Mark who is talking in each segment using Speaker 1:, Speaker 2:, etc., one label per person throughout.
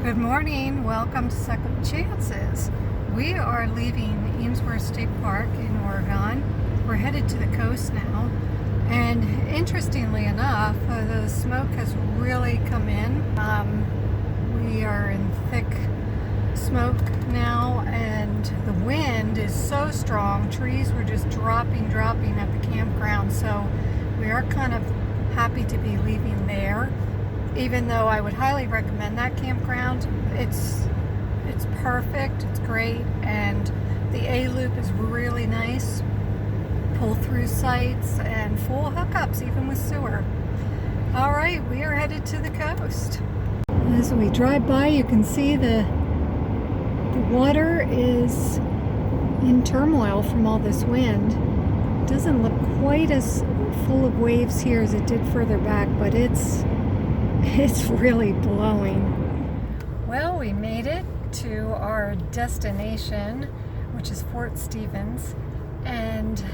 Speaker 1: Good morning. Welcome to Second Chances. We are leaving Ainsworth State Park in Oregon. We're headed to the coast now. And interestingly enough, the smoke has really come in. We are in thick smoke now, and the wind is so strong. Trees were just dropping at the campground. So we are kind of happy to be leaving there. Even though I would highly recommend that campground, it's perfect, it's great, and the A-loop is really nice. Pull-through sites and full hookups, even with sewer. All right, we are headed to the coast. As we drive by, you can see the water is in turmoil from all this wind. It doesn't look quite as full of waves here as it did further back, but it's really blowing. Well, we made it to our destination, which is Fort Stevens, and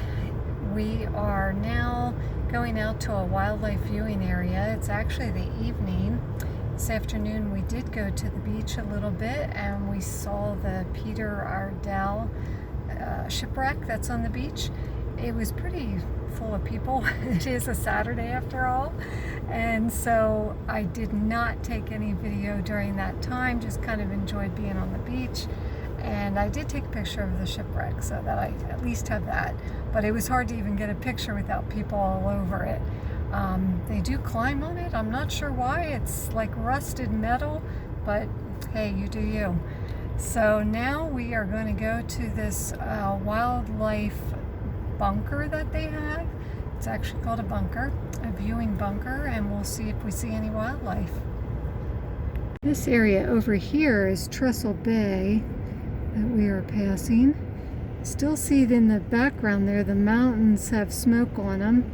Speaker 1: we are now going out to a wildlife viewing area. It's actually the evening. This afternoon we did go to the beach a little bit, and we saw the Peter Iredale shipwreck that's on the beach. It was pretty full of people. It is a Saturday after all, and so I did not take any video during that time, just kind of enjoyed being on the beach. And I did take a picture of the shipwreck so that I at least have that, but it was hard to even get a picture without people all over it. They do climb on it. I'm not sure why. It's like rusted metal, but hey, you do you. So now we are going to go to this wildlife bunker that they have. It's actually called a bunker, a viewing bunker, and we'll see if we see any wildlife. This area over here is Trestle Bay that we are passing. Still see in the background there the mountains have smoke on them,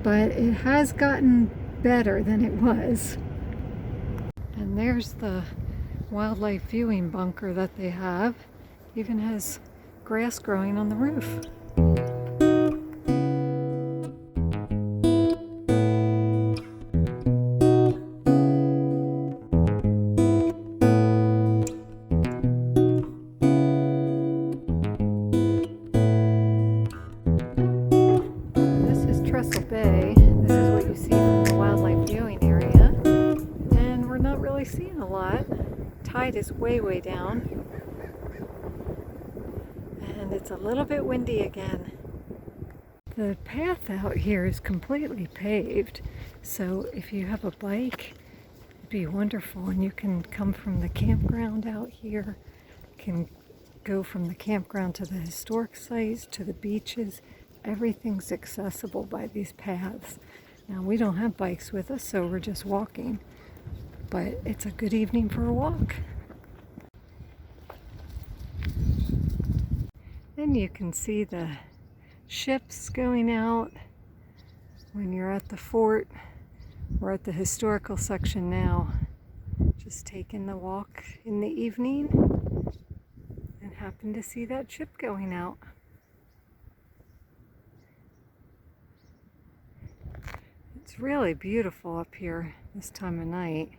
Speaker 1: but it has gotten better than it was. And there's the wildlife viewing bunker that they have. Even has grass growing on the roof. Bay. This is what you see from the wildlife viewing area, and we're not really seeing a lot. Tide is way down, and it's a little bit windy again. The path out here is completely paved, so if you have a bike, it'd be wonderful, and you can come from the campground out here, can go from the campground to the historic sites, to the beaches. Everything's accessible by these paths. Now, we don't have bikes with us, so we're just walking, but it's a good evening for a walk. And you can see the ships going out when you're at the fort. We're at the historical section now, just taking the walk in the evening, and happened to see that ship going out. It's really beautiful up here this time of night.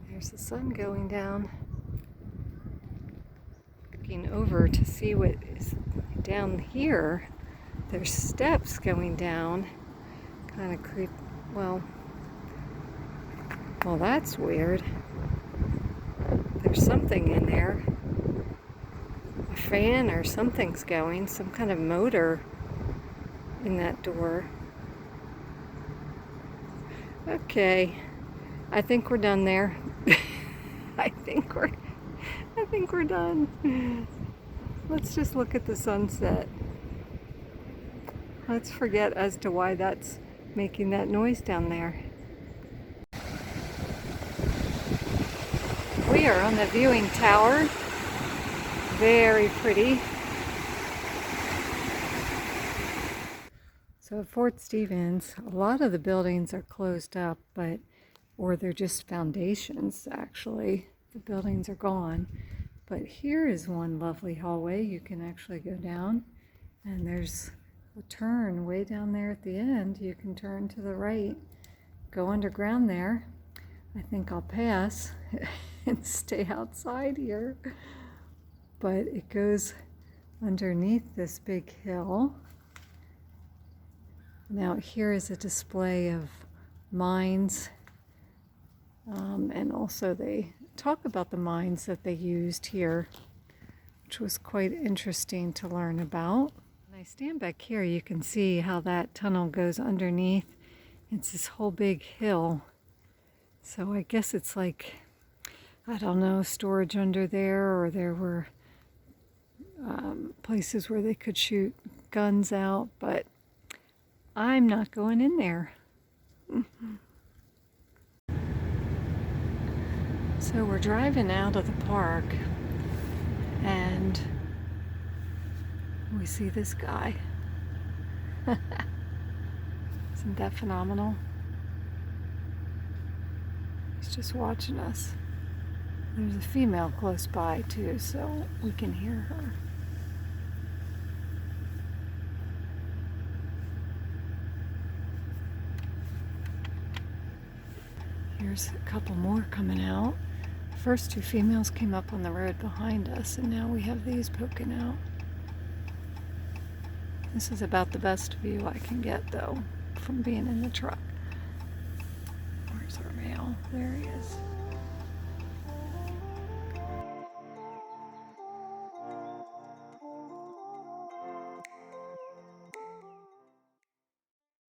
Speaker 1: There's the sun going down. Looking over to see what is down here. There's steps going down. Kind of creep. Well, that's weird. There's something in there. A fan or something's going, some kind of motor in that door. Okay, I think we're done there. I think we're done. Let's just look at the sunset. Let's forget as to why that's making that noise down there. We are on the viewing tower. Very pretty. So at Fort Stevens, a lot of the buildings are closed up, or they're just foundations actually. The buildings are gone. But here is one lovely hallway. You can actually go down, and there's a turn way down there at the end. You can turn to the right, go underground there. I think I'll pass and stay outside here. But it goes underneath this big hill. Now here is a display of mines, and also they talk about the mines that they used here, which was quite interesting to learn about. When I stand back here, you can see how that tunnel goes underneath. It's this whole big hill. So I guess it's like, I don't know, storage under there, or there were places where they could shoot guns out, but I'm not going in there. So we're driving out of the park and we see this guy. Isn't that phenomenal? He's just watching us. There's a female close by too, so we can hear her. Here's a couple more coming out. The first two females came up on the road behind us, and now we have these poking out. This is about the best view I can get, though, from being in the truck. Where's our male? There he is.